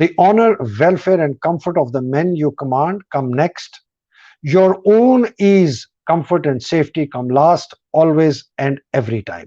The honor, welfare, and comfort of the men you command come next. Your own ease, comfort, and safety come last, always and every time.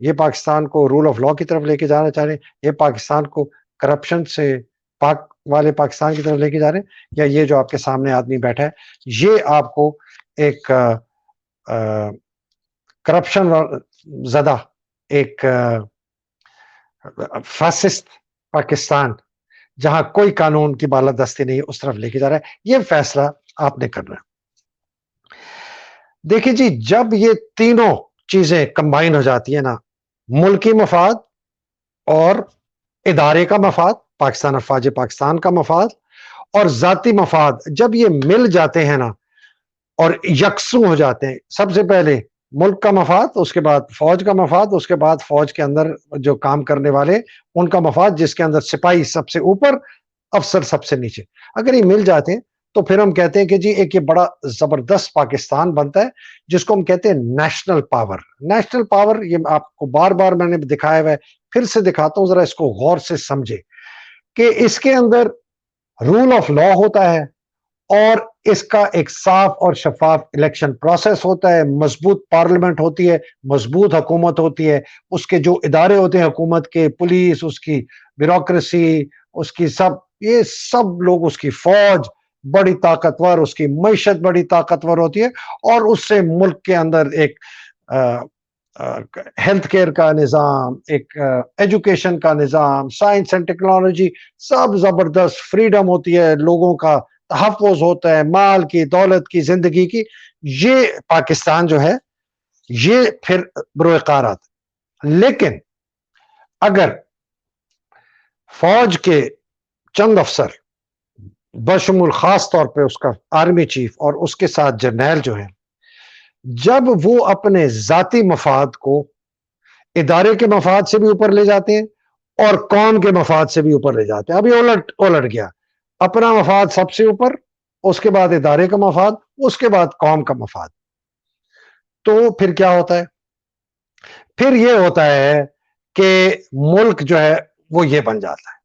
یہ پاکستان کو role of law کی طرف لے کے جانا چاہ رہے ہیں، یہ پاکستان کو کرپشن سے پاک والے پاکستان کی طرف لے کے جا رہے ہیں، یا یہ جو آپ کے سامنے آدمی بیٹھا ہے یہ آپ کو ایک کرپشن زدہ، ایک فاسسٹ پاکستان جہاں کوئی قانون کی بالادستی نہیں اس طرف لے کے جا رہا ہے؟ یہ فیصلہ آپ نے کرنا ہے۔ دیکھیں جی، جب یہ تینوں چیزیں کمبائن ہو جاتی ہیں نا، ملکی مفاد اور ادارے کا مفاد، پاکستان افواج پاکستان کا مفاد اور ذاتی مفاد، جب یہ مل جاتے ہیں نا اور یکسو ہو جاتے ہیں، سب سے پہلے ملک کا مفاد، اس کے بعد فوج کا مفاد، اس کے بعد فوج کے اندر جو کام کرنے والے ان کا مفاد، جس کے اندر سپاہی سب سے اوپر، افسر سب سے نیچے، اگر یہ مل جاتے ہیں تو پھر ہم کہتے ہیں کہ جی ایک یہ بڑا زبردست پاکستان بنتا ہے، جس کو ہم کہتے ہیں نیشنل پاور۔ نیشنل پاور یہ آپ کو بار بار میں نے دکھایا ہوا ہے، پھر سے دکھاتا ہوں، ذرا اس کو غور سے سمجھے کہ اس کے اندر رول آف لا ہوتا ہے اور اس کا ایک صاف اور شفاف الیکشن پروسیس ہوتا ہے، مضبوط پارلیمنٹ ہوتی ہے، مضبوط حکومت ہوتی ہے، اس کے جو ادارے ہوتے ہیں حکومت کے، پولیس، اس کی بیوروکریسی، اس کی یہ سب لوگ، اس کی فوج بڑی طاقتور، اس کی معیشت بڑی طاقتور ہوتی ہے، اور اس سے ملک کے اندر ایک ہیلتھ کیئر کا نظام، ایک ایجوکیشن کا نظام، سائنس اینڈ ٹیکنالوجی، سب زبردست فریڈم ہوتی ہے، لوگوں کا تحفظ ہوتا ہے، مال کی، دولت کی، زندگی کی۔ یہ پاکستان جو ہے یہ پھر بروئے آتا۔ لیکن اگر فوج کے چند افسر، بشمول خاص طور پہ اس کا آرمی چیف اور اس کے ساتھ جرنیل جو ہیں، جب وہ اپنے ذاتی مفاد کو ادارے کے مفاد سے بھی اوپر لے جاتے ہیں اور قوم کے مفاد سے بھی اوپر لے جاتے ہیں، ابھی الٹ گیا، اپنا مفاد سب سے اوپر، اس کے بعد ادارے کا مفاد، اس کے بعد قوم کا مفاد، تو پھر کیا ہوتا ہے؟ پھر یہ ہوتا ہے کہ ملک جو ہے وہ یہ بن جاتا ہے۔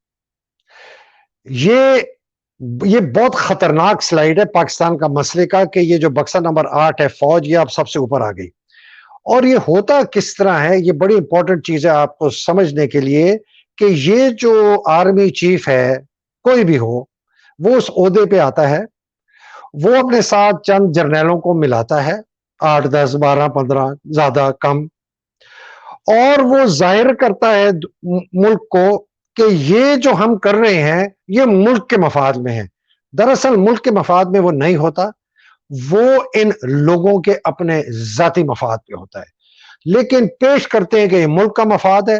یہ بہت خطرناک سلائیڈ ہے پاکستان کا مسئلے کا، کہ یہ جو بکسا نمبر 8 ہے فوج، یہ اب سب سے اوپر آ گئی۔ اور یہ ہوتا کس طرح ہے؟ یہ بڑی امپورٹنٹ چیز ہے آپ کو سمجھنے کے لیے، کہ یہ جو آرمی چیف ہے کوئی بھی ہو، وہ اس عہدے پہ آتا ہے، وہ اپنے ساتھ چند جرنیلوں کو ملاتا ہے، 8 10 12 15 زیادہ کم، اور وہ ظاہر کرتا ہے ملک کو کہ یہ جو ہم کر رہے ہیں یہ ملک کے مفاد میں ہے۔ دراصل ملک کے مفاد میں وہ نہیں ہوتا، وہ ان لوگوں کے اپنے ذاتی مفاد پہ ہوتا ہے، لیکن پیش کرتے ہیں کہ یہ ملک کا مفاد ہے،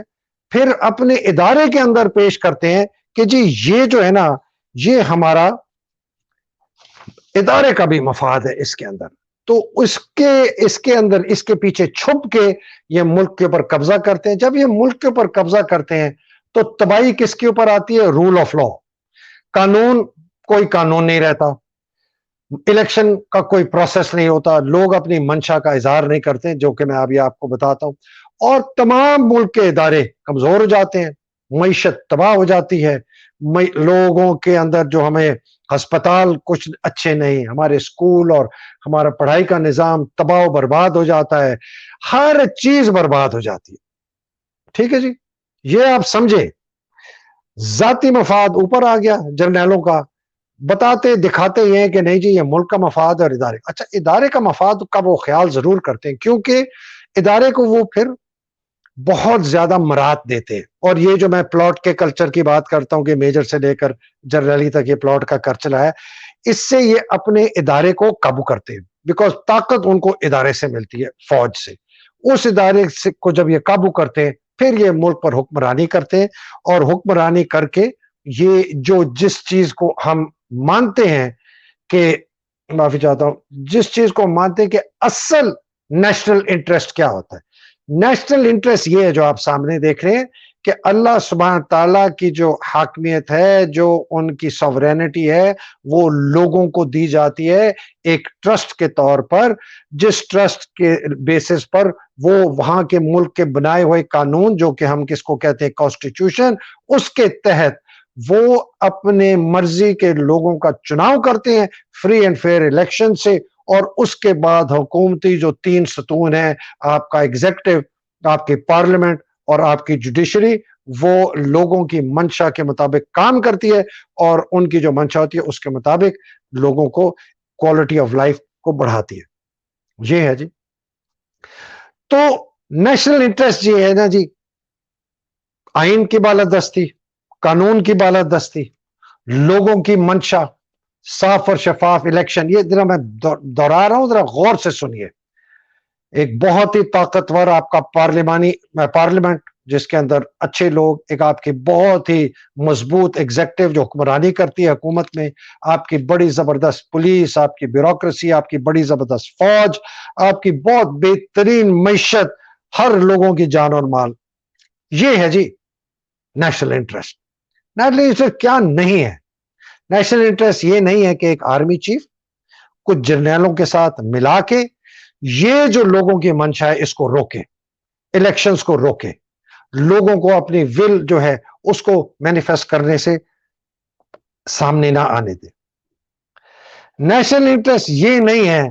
پھر اپنے ادارے کے اندر پیش کرتے ہیں کہ جی یہ جو ہے نا یہ ہمارا ادارے کا بھی مفاد ہے اس کے اندر، تو اس کے اندر اس کے پیچھے چھپ کے یہ ملک کے اوپر قبضہ کرتے ہیں۔ جب یہ ملک کے اوپر قبضہ کرتے ہیں تو تباہی کس کے اوپر آتی ہے؟ رول آف لا، کوئی قانون نہیں رہتا، الیکشن کا کوئی پروسیس نہیں ہوتا، لوگ اپنی منشا کا اظہار نہیں کرتے، جو کہ میں ابھی آپ کو بتاتا ہوں، اور تمام ملک کے ادارے کمزور ہو جاتے ہیں، معیشت تباہ ہو جاتی ہے، لوگوں کے اندر جو ہمیں ہسپتال کچھ اچھے نہیں، ہمارے اسکول اور ہمارا پڑھائی کا نظام تباہ و برباد ہو جاتا ہے، ہر چیز برباد ہو جاتی ہے۔ ٹھیک ہے جی، یہ آپ سمجھے، ذاتی مفاد اوپر آ گیا جرنیلوں کا، بتاتے دکھاتے یہ کہ نہیں جی یہ ملک کا مفاد اور ادارے، اچھا ادارے کا مفاد کا وہ خیال ضرور کرتے ہیں، کیونکہ ادارے کو وہ پھر بہت زیادہ مراد دیتے ہیں۔ اور یہ جو میں پلاٹ کے کلچر کی بات کرتا ہوں کہ میجر سے لے کر جرنیلی تک یہ پلاٹ کا کلچر ہے، اس سے یہ اپنے ادارے کو قابو کرتے ہیں، بیکاز طاقت ان کو ادارے سے ملتی ہے، فوج سے۔ اس ادارے کو جب یہ قابو کرتے ہیں پھر یہ ملک پر حکمرانی کرتے ہیں، اور حکمرانی کر کے یہ جو جس چیز کو ہم مانتے ہیں کہ، معافی چاہتا ہوں، جس چیز کو مانتے ہیں کہ اصل نیشنل انٹرسٹ کیا ہوتا ہے، نیشنل انٹرسٹ یہ ہے جو آپ سامنے دیکھ رہے ہیں، کہ اللہ سبحانہ تعالیٰ کی جو حاکمیت ہے، جو ان کی سوورینٹی ہے، وہ لوگوں کو دی جاتی ہے ایک ٹرسٹ کے طور پر، جس ٹرسٹ کے بیسس پر وہ وہاں کے ملک کے بنائے ہوئے قانون، جو کہ ہم کس کو کہتے ہیں کانسٹیٹیوشن، اس کے تحت وہ اپنے مرضی کے لوگوں کا چناؤ کرتے ہیں فری اینڈ فیئر الیکشن سے، اور اس کے بعد حکومتی جو 3 ستون ہیں، آپ کا ایگزیکٹو، آپ کی پارلیمنٹ اور آپ کی جوڈیشری وہ لوگوں کی منشا کے مطابق کام کرتی ہے اور ان کی جو منشا ہوتی ہے اس کے مطابق لوگوں کو کوالٹی آف لائف کو بڑھاتی ہے. یہ ہے جی. تو نیشنل انٹرسٹ یہ ہے نا جی, آئین کی بالادستی, قانون کی بالادستی, لوگوں کی منشا, صاف اور شفاف الیکشن. یہ ذرا میں دوہرا رہا ہوں, ذرا غور سے سنیے. ایک بہت ہی طاقتور آپ کا پارلیمنٹ جس کے اندر اچھے لوگ, ایک آپ کی بہت ہی مضبوط ایگزیکٹو جو حکمرانی کرتی ہے حکومت میں, آپ کی بڑی زبردست پولیس, آپ کی بیوروکریسی, آپ کی بڑی زبردست فوج, آپ کی بہت بہترین معیشت, ہر لوگوں کی جان اور مال. یہ ہے جی نیشنل انٹرسٹ. نیشنل انٹرسٹ کیا نہیں ہے؟ نیشنل انٹرسٹ یہ نہیں ہے کہ ایک آرمی چیف کچھ جرنیلوں کے ساتھ ملا کے یہ جو لوگوں کی منشا ہے اس کو روکے, الیکشنز کو روکے, لوگوں کو اپنی ول جو ہے اس کو مینیفیسٹ کرنے سے سامنے نہ آنے دے. نیشنل انٹرسٹ یہ نہیں ہے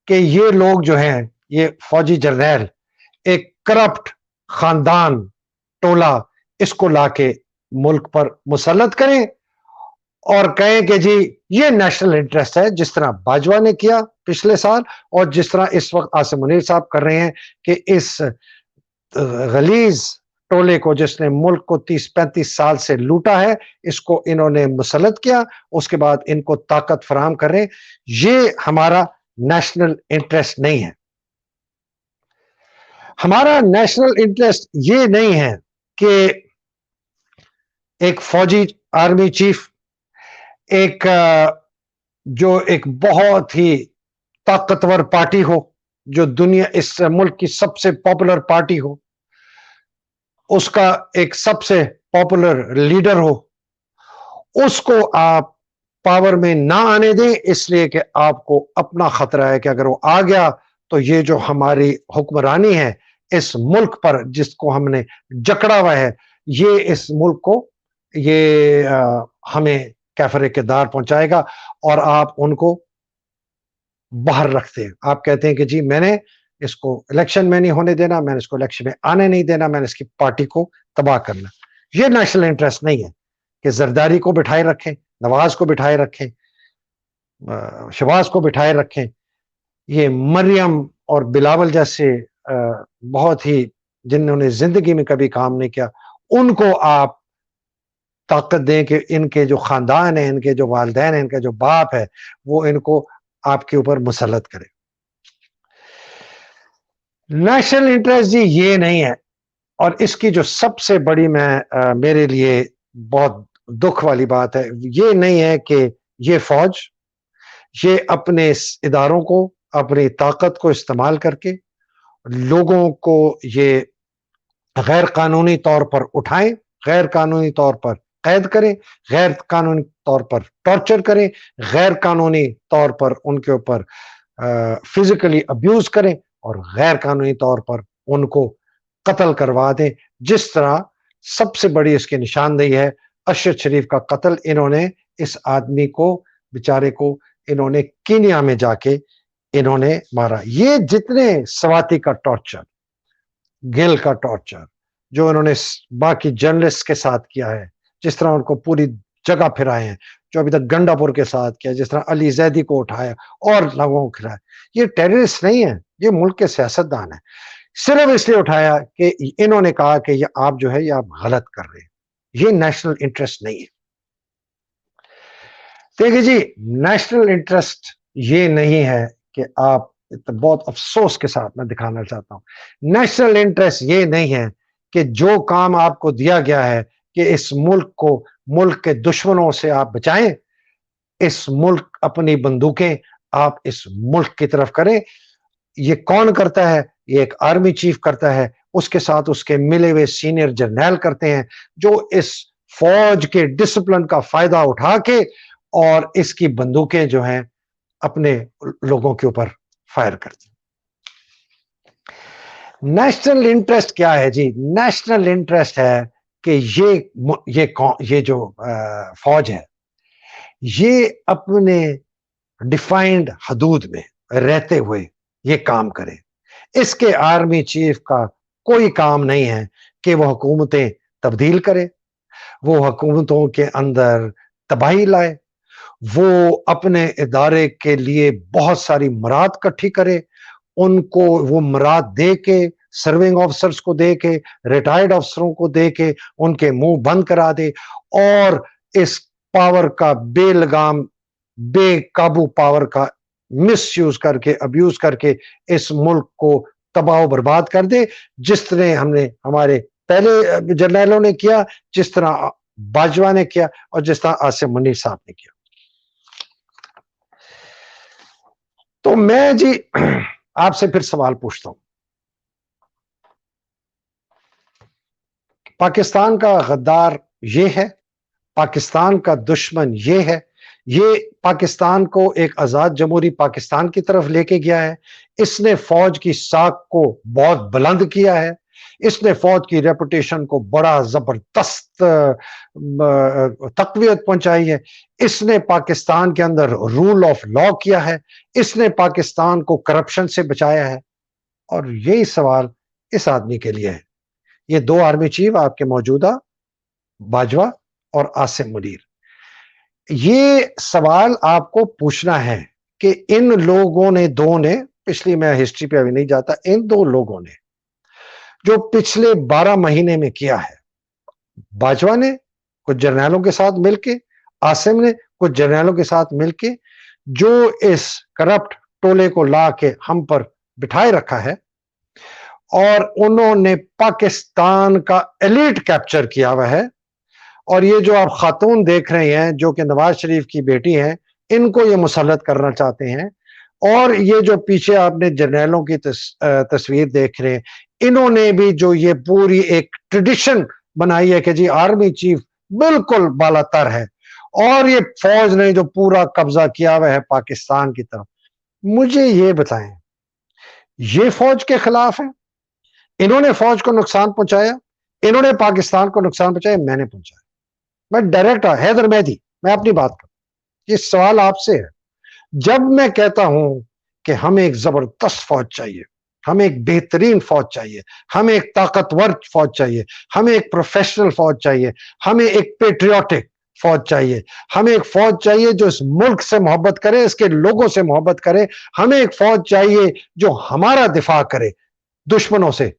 کہ یہ لوگ جو ہیں, یہ فوجی جرنیل ایک کرپٹ خاندان ٹولہ اس کو لا کے ملک پر مسلط کریں اور کہیں کہ جی یہ نیشنل انٹرسٹ ہے, جس طرح باجوہ نے کیا پچھلے سال اور جس طرح اس وقت عاصم منیر صاحب کر رہے ہیں کہ اس غلیظ ٹولے کو جس نے ملک کو 30-35 سال سے لوٹا ہے اس کو انہوں نے مسلط کیا, اس کے بعد ان کو طاقت فراہم کر رہے ہیں. یہ ہمارا نیشنل انٹرسٹ نہیں ہے. ہمارا نیشنل انٹرسٹ یہ نہیں ہے کہ ایک فوجی آرمی چیف ایک جو ایک بہت ہی طاقتور پارٹی ہو, جو دنیا اس ملک کی سب سے پاپولر پارٹی ہو, اس کا ایک سب سے پاپولر لیڈر ہو, اس کو آپ پاور میں نہ آنے دیں, اس لیے کہ آپ کو اپنا خطرہ ہے کہ اگر وہ آ گیا تو یہ جو ہماری حکمرانی ہے اس ملک پر جس کو ہم نے جکڑا ہوا ہے, یہ اس ملک کو یہ ہمیں کیفر کے دار پہنچائے گا. اور آپ ان کو باہر رکھتے ہیں, آپ کہتے ہیں کہ جی میں نے اس کو الیکشن میں نہیں ہونے دینا, میں نے اس کو الیکشن میں آنے نہیں دینا, میں نے اس کی پارٹی کو تباہ کرنا. یہ نیشنل انٹرسٹ نہیں ہے کہ زرداری کو بٹھائے رکھیں, نواز کو بٹھائے رکھیں, شہباز کو بٹھائے رکھیں, یہ مریم اور بلاول جیسے بہت ہی جنہوں نے زندگی میں کبھی کام نہیں کیا ان کو آپ طاقت دیں کہ ان کے جو خاندان ہیں, ان کے جو والدین ہیں, ان کا جو باپ ہے وہ ان کو آپ کے اوپر مسلط کرے. نیشنل انٹرسٹ جی یہ نہیں ہے. اور اس کی جو سب سے بڑی میرے لیے بہت دکھ والی بات ہے, یہ نہیں ہے کہ یہ فوج یہ اپنے اداروں کو, اپنی طاقت کو استعمال کر کے لوگوں کو یہ غیر قانونی طور پر اٹھائیں, غیر قانونی طور پر قید کریں, غیر قانونی طور پر ٹارچر کریں, غیر قانونی طور پر ان کے اوپر فزیکلی ابیوز کریں اور غیر قانونی طور پر ان کو قتل کروا دیں. جس طرح سب سے بڑی اس کی نشاندہی ہے اشرف شریف کا قتل. انہوں نے اس آدمی کو بیچارے کو انہوں نے کینیا میں جا کے انہوں نے مارا. یہ جتنے سواتی کا ٹارچر, گل کا ٹارچر جو انہوں نے باقی جرنلسٹ کے ساتھ کیا ہے, جس طرح ان کو پوری جگہ پھرائے ہیں, جو ابھی تک گنڈا پور کے ساتھ کیا, جس طرح علی زیدی کو اٹھایا اور لوگوں کو کھلایا, یہ ٹیررسٹ نہیں ہے, یہ ملک کے سیاستدان ہیں. صرف اس لیے اٹھایا کہ انہوں نے کہا کہ یہ آپ جو ہے یہ آپ غلط کر رہے ہیں. یہ نیشنل انٹرسٹ نہیں ہے. دیکھیے جی نیشنل انٹرسٹ یہ نہیں ہے کہ آپ, بہت افسوس کے ساتھ میں دکھانا چاہتا ہوں, نیشنل انٹرسٹ یہ نہیں ہے کہ جو کام آپ کو دیا گیا ہے کہ اس ملک کو ملک کے دشمنوں سے آپ بچائیں, اس ملک اپنی بندوقیں آپ اس ملک کی طرف کریں. یہ کون کرتا ہے؟ یہ ایک آرمی چیف کرتا ہے, اس کے ساتھ اس کے ملے ہوئے سینئر جرنیل کرتے ہیں جو اس فوج کے ڈسپلن کا فائدہ اٹھا کے اور اس کی بندوقیں جو ہیں اپنے لوگوں کے اوپر فائر کرتے ہیں. نیشنل انٹرسٹ کیا ہے جی؟ نیشنل انٹرسٹ ہے کہ یہ جو فوج ہے یہ اپنے ڈیفائنڈ حدود میں رہتے ہوئے یہ کام کرے. اس کے آرمی چیف کا کوئی کام نہیں ہے کہ وہ حکومتیں تبدیل کرے، وہ حکومتوں کے اندر تباہی لائے، وہ اپنے ادارے کے لیے بہت ساری مراد کٹھی کرے، ان کو وہ مراد دے کے، سرونگ آفیسرز کو دے کے، ریٹائرڈ افسروں کو دے کے ان کے منہ بند کرا دے، اور اس پاور کا بے لگام بے قابو پاور کا مس یوز کر کے، ابیوز کر کے اس ملک کو تباہ و برباد کر دے، جس طرح ہم نے ہمارے پہلے جرنیلوں نے کیا، جس طرح باجوہ نے کیا، اور جس طرح عاصم منیر صاحب نے کیا۔ تو میں جی آپ سے پھر سوال پوچھتا ہوں، پاکستان کا غدار یہ ہے، پاکستان کا دشمن یہ ہے، یہ پاکستان کو ایک آزاد جمہوری پاکستان کی طرف لے کے گیا ہے، اس نے فوج کی ساکھ کو بہت بلند کیا ہے، اس نے فوج کی ریپوٹیشن کو بڑا زبردست تقویت پہنچائی ہے، اس نے پاکستان کے اندر رول آف لا کیا ہے، اس نے پاکستان کو کرپشن سے بچایا ہے۔ اور یہی سوال اس آدمی کے لیے ہے۔ یہ دو آرمی چیف آپ کے موجودہ، باجوہ اور عاصم منیر، یہ سوال آپ کو پوچھنا ہے کہ ان لوگوں نے پچھلی، میں ہسٹری پہ ابھی نہیں جاتا، ان دو لوگوں نے جو پچھلے 12 مہینے میں کیا ہے، باجوہ نے کچھ جرنیلوں کے ساتھ مل کے، عاصم نے کچھ جرنیلوں کے ساتھ مل کے، جو اس کرپٹ ٹولے کو لا کے ہم پر بٹھائے رکھا ہے، اور انہوں نے پاکستان کا ایلیٹ کیپچر کیا ہوا ہے۔ اور یہ جو آپ خاتون دیکھ رہے ہیں جو کہ نواز شریف کی بیٹی ہیں، ان کو یہ مسلط کرنا چاہتے ہیں، اور یہ جو پیچھے آپ نے جرنیلوں کی تصویر دیکھ رہے ہیں، انہوں نے بھی جو یہ پوری ایک ٹریڈیشن بنائی ہے کہ جی آرمی چیف بالکل بالا تر ہے، اور یہ فوج نے جو پورا قبضہ کیا ہوا ہے پاکستان کی طرف۔ مجھے یہ بتائیں، یہ فوج کے خلاف ہے؟ انہوں نے فوج کو نقصان پہنچایا، انہوں نے پاکستان کو نقصان پہنچایا، میں نے پہنچایا؟ میں ڈائریکٹ حیدر مہدی، میں اپنی بات کروں، یہ سوال آپ سے ہے۔ جب میں کہتا ہوں کہ ہمیں ایک زبردست فوج چاہیے، ہمیں ایک بہترین فوج چاہیے، ہمیں ایک طاقتور فوج چاہیے، ہمیں ایک پروفیشنل فوج چاہیے، ہمیں ایک پیٹریوٹک فوج چاہیے، ہمیں ایک فوج چاہیے جو اس ملک سے محبت کرے، اس کے لوگوں سے محبت کرے، ہمیں ایک فوج چاہیے جو ہمارا دفاع کرے دشمنوں سے۔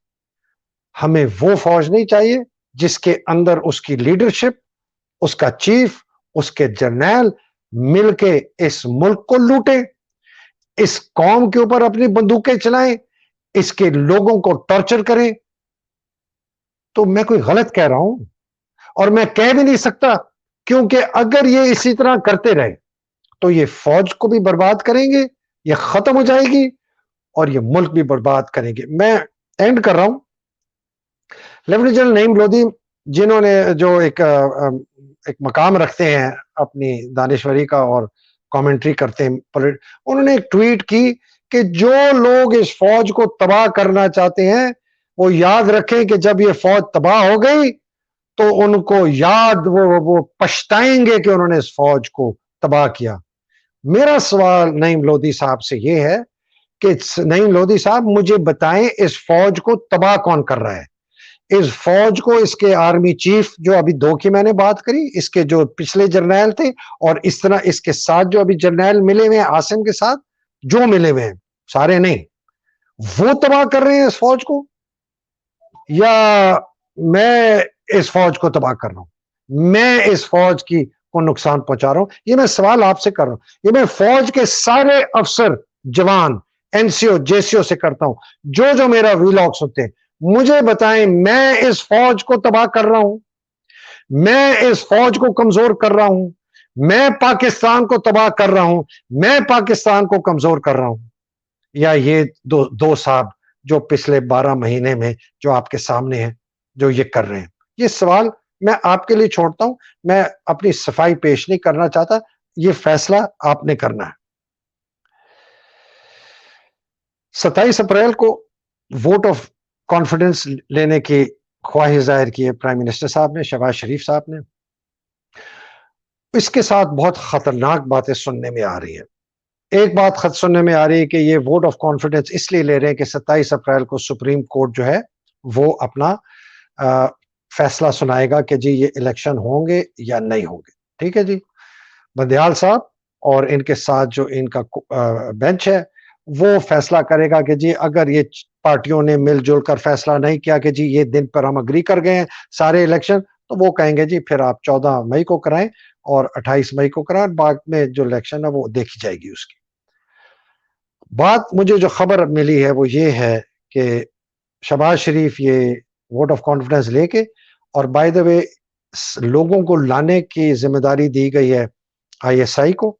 ہمیں وہ فوج نہیں چاہیے جس کے اندر اس کی لیڈرشپ، اس کا چیف، اس کے جرنیل مل کے اس ملک کو لوٹے، اس قوم کے اوپر اپنی بندوقیں چلائیں، اس کے لوگوں کو ٹارچر کریں۔ تو میں کوئی غلط کہہ رہا ہوں؟ اور میں کہہ بھی نہیں سکتا، کیونکہ اگر یہ اسی طرح کرتے رہے تو یہ فوج کو بھی برباد کریں گے، یہ ختم ہو جائے گی، اور یہ ملک بھی برباد کریں گے۔ میں اینڈ کر رہا ہوں۔ لیفٹیننٹ جنرل نعیم لودھی، جنہوں نے جو ایک مقام رکھتے ہیں اپنی دانشوری کا اور کامنٹری کرتے ہیں، انہوں نے ایک ٹویٹ کی کہ جو لوگ اس فوج کو تباہ کرنا چاہتے ہیں وہ یاد رکھیں کہ جب یہ فوج تباہ ہو گئی تو ان کو یاد، وہ پچھتائیں گے کہ انہوں نے اس فوج کو تباہ کیا۔ میرا سوال نعیم لودھی صاحب سے یہ ہے کہ نعیم لودھی صاحب مجھے بتائیں، اس فوج کو تباہ کون کر رہا ہے؟ اس فوج کو اس کے آرمی چیف جو ابھی دو کی میں نے بات کری، اس کے جو پچھلے جرنیل تھے، اور اس طرح اس کے ساتھ جو ابھی جرنیل ملے ہوئے ہیں، عاصم کے ساتھ جو ملے ہوئے ہیں، سارے نہیں، وہ تباہ کر رہے ہیں اس فوج کو، یا میں اس فوج کو تباہ کر رہا ہوں؟ میں اس فوج کی کو نقصان پہنچا رہا ہوں؟ یہ میں سوال آپ سے کر رہا ہوں، یہ میں فوج کے سارے افسر جوان این سی او جے سی او سے کرتا ہوں جو میرا ویلاگ سنتے ہیں۔ مجھے بتائیں، میں اس فوج کو تباہ کر رہا ہوں؟ میں اس فوج کو کمزور کر رہا ہوں؟ میں پاکستان کو تباہ کر رہا ہوں؟ میں پاکستان کو کمزور کر رہا ہوں؟ یا یہ دو صاحب جو پچھلے 12 مہینے میں جو آپ کے سامنے ہیں جو یہ کر رہے ہیں؟ یہ سوال میں آپ کے لیے چھوڑتا ہوں، میں اپنی صفائی پیش نہیں کرنا چاہتا، یہ فیصلہ آپ نے کرنا ہے۔ 27 اپریل کو ووٹ آف کانفیڈنس لینے کی خواہش ظاہر کی ہے پرائم منسٹر صاحب نے، شہباز شریف صاحب نے۔ اس کے ساتھ بہت خطرناک باتیں سننے میں آ رہی ہیں۔ ایک بات خط سننے میں آ رہی ہے کہ یہ ووٹ آف کانفیڈنس اس لیے لے رہے ہیں کہ 27 اپریل کو سپریم کورٹ جو ہے وہ اپنا فیصلہ سنائے گا کہ جی یہ الیکشن ہوں گے یا نہیں ہوں گے. ٹھیک ہے جی. بندیال صاحب اور ان کے ساتھ جو ان کا بینچ ہے وہ فیصلہ کرے گا کہ جی اگر یہ پارٹیوں نے مل جل کر فیصلہ نہیں کیا کہ جی یہ دن پر ہم اگری کر گئے ہیں سارے الیکشن, تو وہ کہیں گے جی پھر آپ 14 مئی کو کرائیں اور 28 مئی کو کرائیں, بعد میں جو الیکشن ہے وہ دیکھی جائے گی اس کی. بات مجھے جو خبر ملی ہے وہ یہ ہے کہ شہباز شریف یہ ووٹ آف کانفیڈنس لے کے, اور بائی دا وے لوگوں کو لانے کی ذمہ داری دی گئی ہے آئی ایس آئی کو,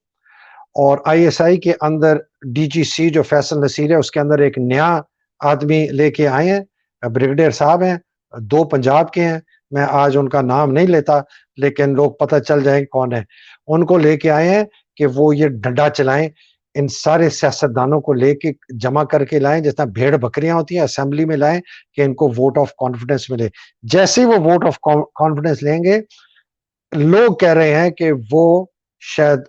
اور آئی ایس آئی کے اندر ڈی جی سی جو فیصل نصیر ہے اس کے اندر ایک نیا آدمی لے کے آئے ہیں, بریگیڈیئر صاحب ہیں, 2 پنجاب کے ہیں, میں آج ان کا نام نہیں لیتا لیکن لوگ پتہ چل جائیں کون ہے. ان کو لے کے آئے ہیں کہ وہ یہ ڈنڈا چلائیں, ان سارے سیاستدانوں کو لے کے جمع کر کے لائیں جس طرح بھیڑ بکریاں ہوتی ہیں, اسمبلی میں لائیں کہ ان کو ووٹ آف کانفیڈنس ملے. جیسے وہ ووٹ آف کانفیڈنس لیں گے, لوگ کہہ رہے ہیں کہ وہ شاید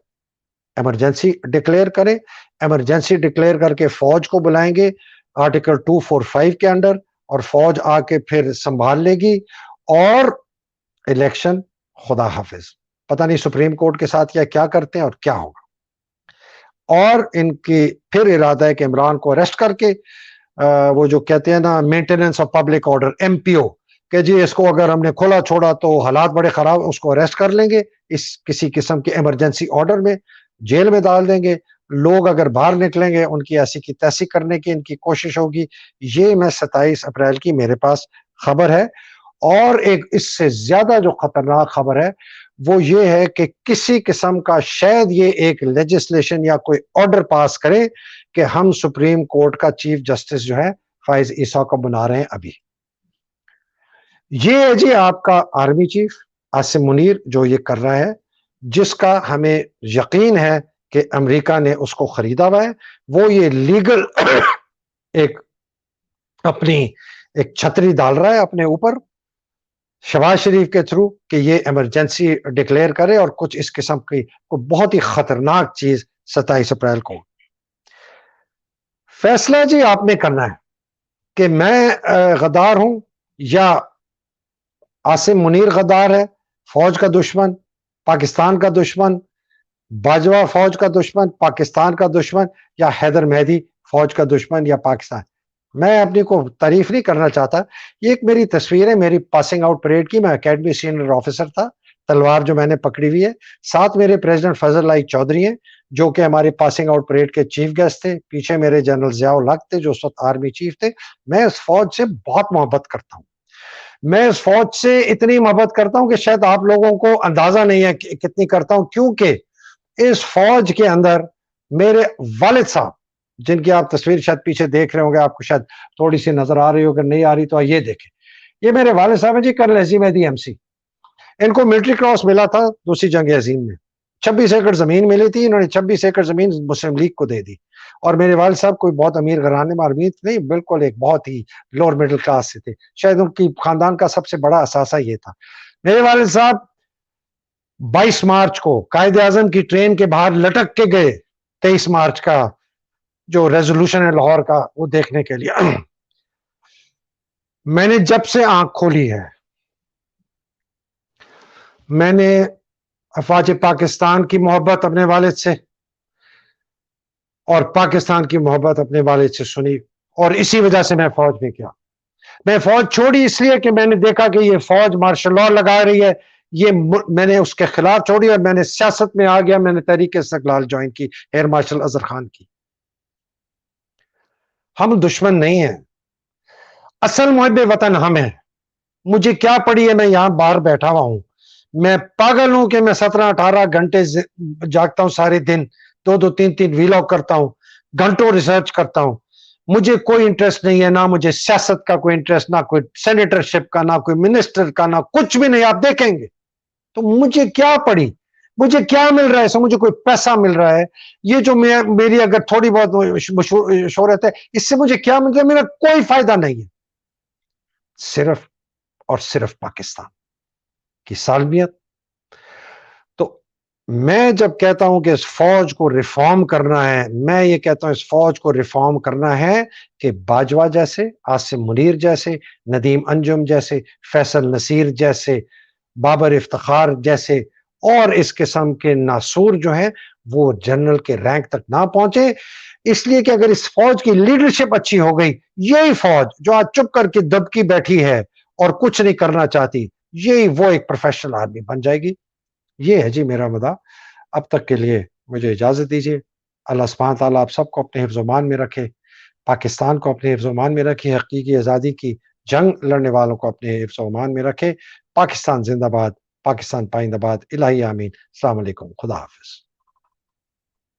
ایمرجنسی ڈکلیئر کریں, ایمرجنسی ڈکلیئر کر کے فوج کو بلائیں گے آرٹیکل 245 کے انڈر, اور فوج آ کے پھر سنبھال لے گی, اور الیکشن خدا حافظ. پتہ نہیں سپریم کورٹ کے ساتھ کیا کرتے ہیں اور کیا ہوگا. اور ان کی پھر ارادہ ہے کہ عمران کو اریسٹ کر کے وہ جو کہتے ہیں نا maintenance of public order M P O, کہ جی اس کو اگر ہم نے کھلا چھوڑا تو حالات بڑے خراب, اس کو اریسٹ کر لیں گے اس کسی قسم کے ایمرجنسی آرڈر میں, جیل میں ڈال دیں گے. لوگ اگر باہر نکلیں گے ان کی ایسی کی تیسی کرنے کی ان کی کوشش ہوگی. یہ میں 27 اپریل کی میرے پاس خبر ہے. اور ایک اس سے زیادہ جو خطرناک خبر ہے وہ یہ ہے کہ کسی قسم کا شاید یہ ایک لیجسلیشن یا کوئی آرڈر پاس کرے کہ ہم سپریم کورٹ کا چیف جسٹس جو ہے فائز عیسیٰ کو بنا رہے ہیں ابھی. یہ ہے جی آپ کا آرمی چیف عاصم منیر جو یہ کر رہا ہے, جس کا ہمیں یقین ہے کہ امریکہ نے اس کو خریدا ہوا ہے. وہ یہ لیگل ایک اپنی ایک چھتری ڈال رہا ہے اپنے اوپر شہباز شریف کے تھرو کہ یہ ایمرجنسی ڈکلیئر کرے, اور کچھ اس قسم کی بہت ہی خطرناک چیز 27 اپریل کو. فیصلہ جی آپ نے کرنا ہے کہ میں غدار ہوں یا عاصم منیر غدار ہے, فوج کا دشمن, پاکستان کا دشمن, باجوہ فوج کا دشمن, پاکستان کا دشمن, یا حیدر مہدی فوج کا دشمن یا پاکستان. میں اپنی کو تعریف نہیں کرنا چاہتا, یہ ایک میری تصویر ہے میری پاسنگ آؤٹ پریڈ کی. میں اکیڈمی سینئر آفیسر تھا, تلوار جو میں نے پکڑی ہوئی ہے. ساتھ میرے پریزیڈنٹ فضل اللہ چودھری ہیں جو کہ ہمارے پاسنگ آؤٹ پریڈ کے چیف گیسٹ تھے. پیچھے میرے جنرل ضیاء الحق تھے جو اس وقت آرمی چیف تھے. میں اس فوج سے بہت محبت کرتا ہوں. میں اس فوج سے اتنی محبت کرتا ہوں کہ شاید آپ لوگوں کو اندازہ نہیں ہے کہ کتنی کرتا ہوں, کیونکہ اس فوج کے اندر میرے والد صاحب جن کی آپ تصویر شاید پیچھے دیکھ رہے ہوں گے, آپ کو شاید تھوڑی سی نظر آ رہی ہو, اگر نہیں آ رہی تو یہ دیکھیں. یہ میرے والد صاحب ہیں جی, کرنل عظیم مہدی ایم سی. ان کو ملٹری کراس ملا تھا دوسری جنگ عظیم میں. 26 ایکڑ زمین ملی تھی, انہوں نے 26 ایکڑ زمین مسلم لیگ کو دے دی. اور میرے والد صاحب کوئی بہت امیر گھرانے میں امیر نہیں, بالکل ایک بہت ہی لوور مڈل کلاس سے تھے. شاید ان کی خاندان کا سب سے بڑا اثاثہ یہ تھا. میرے والد صاحب 22 مارچ کو قائد اعظم کی ٹرین کے باہر لٹک کے گئے 23 مارچ کا جو ریزولوشن ہے لاہور کا وہ دیکھنے کے لیے. میں نے جب سے آنکھ کھولی ہے میں نے افواج پاکستان کی محبت اپنے والد سے اور پاکستان کی محبت اپنے والد سے سنی, اور اسی وجہ سے میں فوج میں کیا. میں فوج چھوڑی اس لیے کہ میں نے دیکھا کہ یہ فوج مارشل لاء لگا رہی ہے, یہ میں نے اس کے خلاف چھوڑی اور میں نے سیاست میں آ گیا. میں نے تحریک استقلال جوائن کی ایئر مارشل اظہر خان کی. ہم دشمن نہیں ہیں, اصل محب وطن ہم ہیں. مجھے کیا پڑی ہے, میں یہاں باہر بیٹھا ہوا ہوں. میں پاگل ہوں کہ میں 17-18 گھنٹے جاگتا ہوں سارے دن, 2-3 ویلاگ کرتا ہوں, گھنٹوں ریسرچ کرتا ہوں. مجھے کوئی انٹرسٹ نہیں ہے, نہ مجھے سیاست کا کوئی انٹرسٹ, نہ کوئی سینیٹرشپ کا, نہ کوئی منسٹر کا, نہ کچھ بھی نہیں. آپ دیکھیں گے تو مجھے کیا پڑی, مجھے کیا مل رہا ہے, سو مجھے کوئی پیسہ مل رہا ہے. یہ جو میری اگر تھوڑی بہت شہرت ہے, اس سے مجھے کیا مل رہا ہے, میرا کوئی فائدہ نہیں ہے. صرف اور صرف پاکستان کی سالمیت. تو میں جب کہتا ہوں کہ اس فوج کو ریفارم کرنا ہے، میں یہ کہتا ہوں اس فوج کو ریفارم کرنا ہے کہ باجوہ جیسے، عاصم منیر جیسے، ندیم انجم جیسے، فیصل نصیر جیسے، بابر افتخار جیسے اور اس قسم کے ناسور جو ہیں وہ جنرل کے رینک تک نہ پہنچے، اس لیے کہ اگر اس فوج کی لیڈرشپ اچھی ہو گئی، یہی فوج جو آج چپ کر کے دبکی بیٹھی ہے اور کچھ نہیں کرنا چاہتی، یہی وہ ایک پروفیشنل آرمی بن جائے گی۔ یہ ہے جی میرا مدعا۔ اب تک کے لیے مجھے اجازت دیجیے۔ اللہ سبحانہ تعالیٰ آپ سب کو اپنے حفظ و امان میں رکھے، پاکستان کو اپنے حفظ و امان میں رکھے، حقیقی آزادی کی جنگ لڑنے والوں کو اپنے حفظ و امان میں رکھے۔ پاکستان زندہ باد، پاکستان پائندہ باد، الہی آمین۔ السلام علیکم، خدا حافظ۔